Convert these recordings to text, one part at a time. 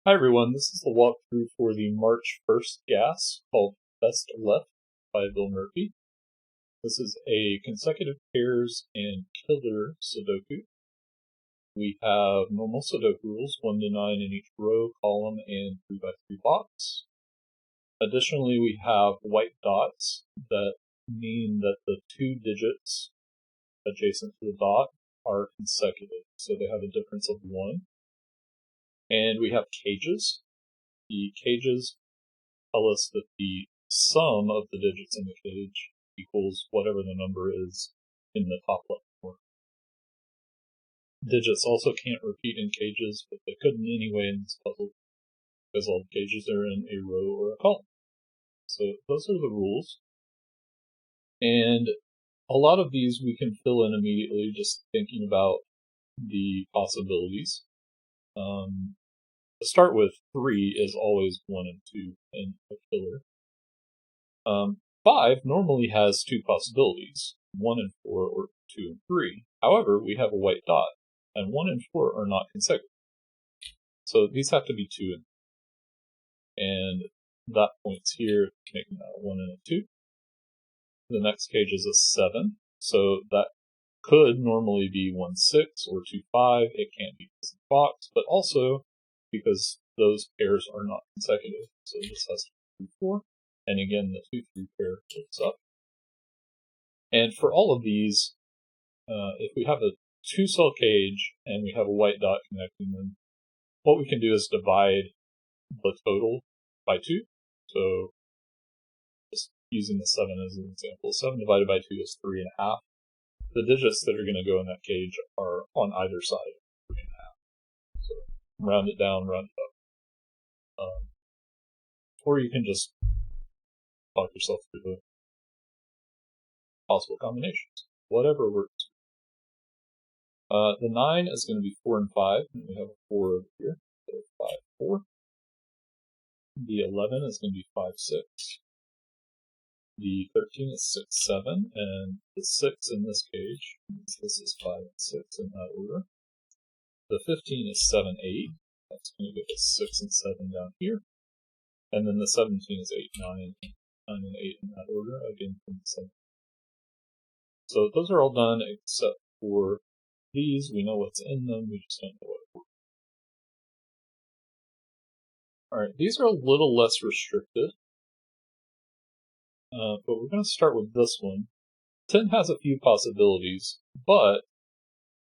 Hi everyone, this is the walkthrough for the March 1st gas called Best Left by Bill Murphy. This is a consecutive pairs and killer Sudoku. We have normal Sudoku rules, 1 to 9 in each row, column, and 3 by 3 box. Additionally, we have white dots that mean that the two digits adjacent to the dot are consecutive, so they have a difference of 1. And we have cages. The cages tell us that the sum of the digits in the cage equals whatever the number is in the top left corner. Digits also can't repeat in cages, but they couldn't anyway in this puzzle, because all the cages are in a row or a column. So those are the rules. And a lot of these we can fill in immediately just thinking about the possibilities. To start with, 3 is always 1 and 2 in a killer. 5 normally has 2 possibilities, 1 and 4 or 2 and 3. However, we have a white dot, and 1 and 4 are not consecutive. So these have to be 2 and 3. And that points here, making that a 1 and a 2. The next cage is a 7, so that could normally be 1, 6 or 2, 5. It can't be because of the box, but also because those pairs are not consecutive. So this has to be 4. And again, the 2, 3 pair flips up. And for all of these, if we have a 2-cell cage and we have a white dot connecting them, what we can do is divide the total by 2. So just using the 7 as an example, 7 divided by 2 is 3.5. The digits that are going to go in that cage are on either side of 3.5. So round it down, round it up. Or you can just talk yourself through the possible combinations. Whatever works. The 9 is going to be 4 and 5, and we have a 4 over here. So 5, 4. The 11 is going to be 5, 6. The 13 is 6, 7, and the 6 in this cage means this is 5 and 6 in that order. The 15 is 7, 8. That's going to give us 6 and 7 down here. And then the 17 is 8, 9, 9 and 8 in that order, again from the 7. So those are all done except for these. We know what's in them, we just don't know what it works. Alright, these are a little less restricted. But we're going to start with this one. 10 has a few possibilities, but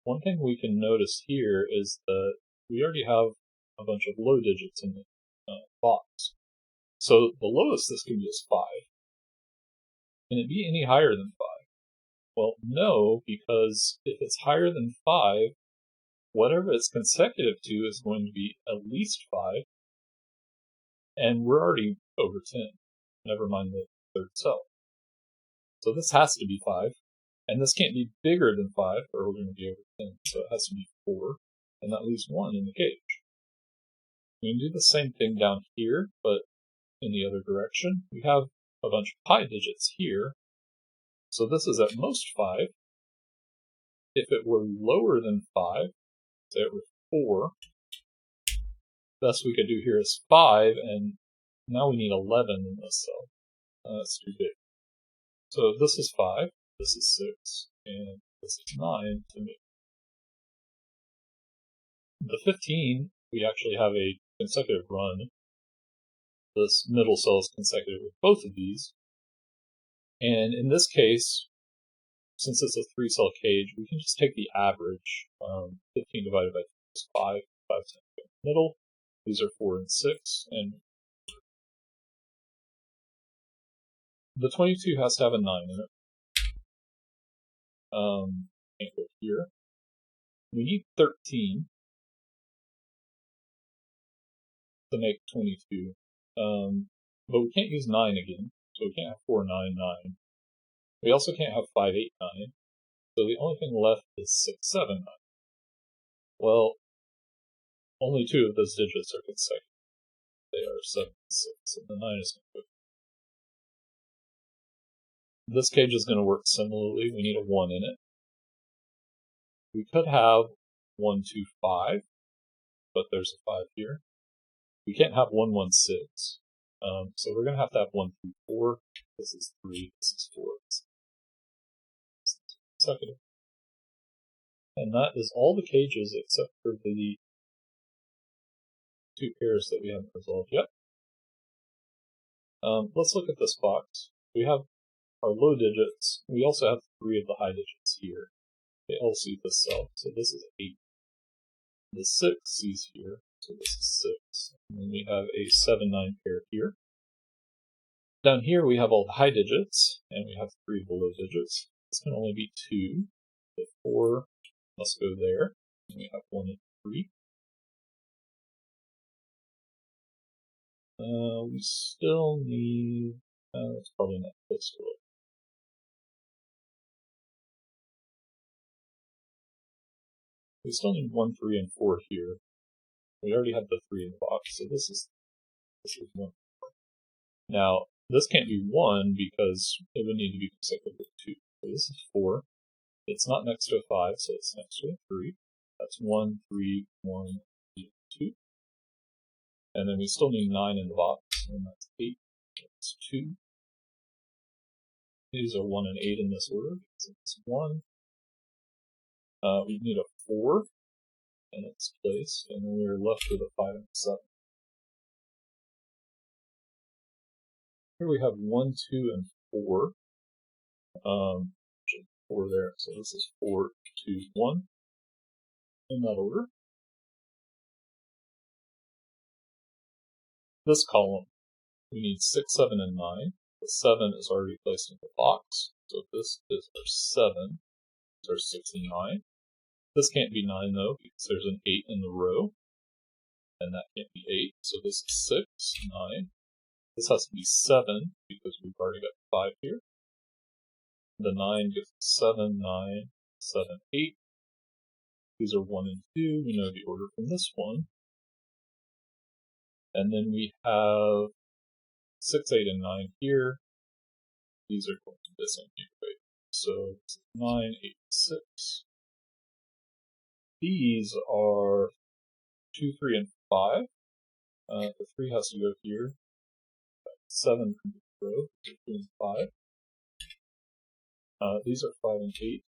one thing we can notice here is that we already have a bunch of low digits in the box. So the lowest this can be is 5. Can it be any higher than 5? Well, no, because if it's higher than 5, whatever it's consecutive to is going to be at least 5, and we're already over 10, never mind the third cell. So this has to be 5, and this can't be bigger than 5, or we're going to be over 10, so it has to be 4, and that leaves 1 in the cage. We can do the same thing down here, but in the other direction. We have a bunch of pi digits here, so this is at most 5. If it were lower than 5, say it were 4, best we could do here is 5, and now we need 11 in this cell. That's too big. So this is 5, this is 6, and this is 9 to me. The 15, we actually have a consecutive run. This middle cell is consecutive with both of these. And in this case, since it's a 3-cell cage, we can just take the average. 15 divided by 3 is 5. 5 is in the middle. These are 4 and 6. And the 22 has to have a 9 in it. Can't go here. We need 13 to make 22. But we can't use 9 again. So we can't have 4, 9, 9. We also can't have 5, 8, 9. So the only thing left is 6, 7, 9. Well, only 2 of those digits are consecutive. They are 7 and 6, and the 9 is going to go. This cage is going to work similarly. We need a 1 in it. We could have 1, 2, 5, but there's a 5 here. we can't have 1, 1, 6. So we're going to have 1, 3, 4. This is 3, this is 4. This is consecutive. And that is all the cages except for the 2 pairs that we haven't resolved yet. Let's look at this box. We have our low digits. We also have 3 of the high digits here. They all see this cell, so this is 8. The 6 sees here, so this is 6. And then we have a 7, 9 pair here. Down here we have all the high digits, and we have 3 of the low digits. This can only be 2. The 4 must go there, and we have 1 and 3. We still need, it's probably not close to it. We still need 1, 3, and 4 here. We already have the 3 in the box, so this is 1. Now, this can't be 1 because it would need to be consecutive with 2. So this is 4. It's not next to a 5, so it's next to a 3. That's 1, 3, 1, 3, 2. And then we still need 9 in the box, and that's 8. That's 2. These are 1 and 8 in this order. So it's 1. We need a 4 in its place, and then we're left with a 5 and a 7. Here we have 1, 2, and 4. 4 there, so this is 4, 2, 1 in that order. This column, we need 6, 7, and 9. The 7 is already placed in the box, so this is our 7. It's our 6 and 9. This can't be 9 though, because there's an 8 in the row, and that can't be 8, so this is 6, 9. This has to be 7, because we've already got 5 here. The 9 gives 7, 9, 7, 8. These are 1 and 2. We know the order from this one. And then we have 6, 8, and 9 here. These are going to disintegrate. So 9, 8, 6. These are 2, 3, and 5. The 3 has to go here. 7 can be row, 2 and 5. These are 5 and 8.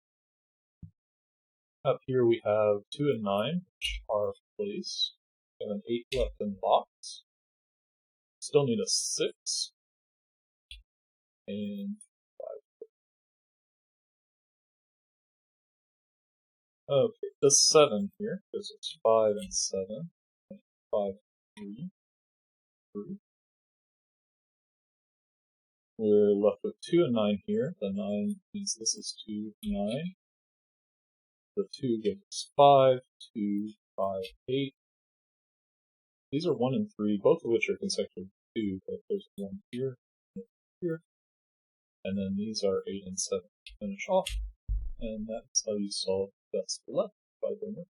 Up here we have 2 and 9, which are placed. We have an 8 left in the box. Still need a 6 and 5. Okay, this 7 here, because it's 5 and 7. 5, 3, 3. We're left with 2 and 9 here. The 9 means this is 2, 9. The 2 gives us 5, 2, 5, 8. These are 1 and 3, both of which are consecutive 2, but there's 1 here, here. And then these are 8 and 7 to finish off. And that's how you solve best left by the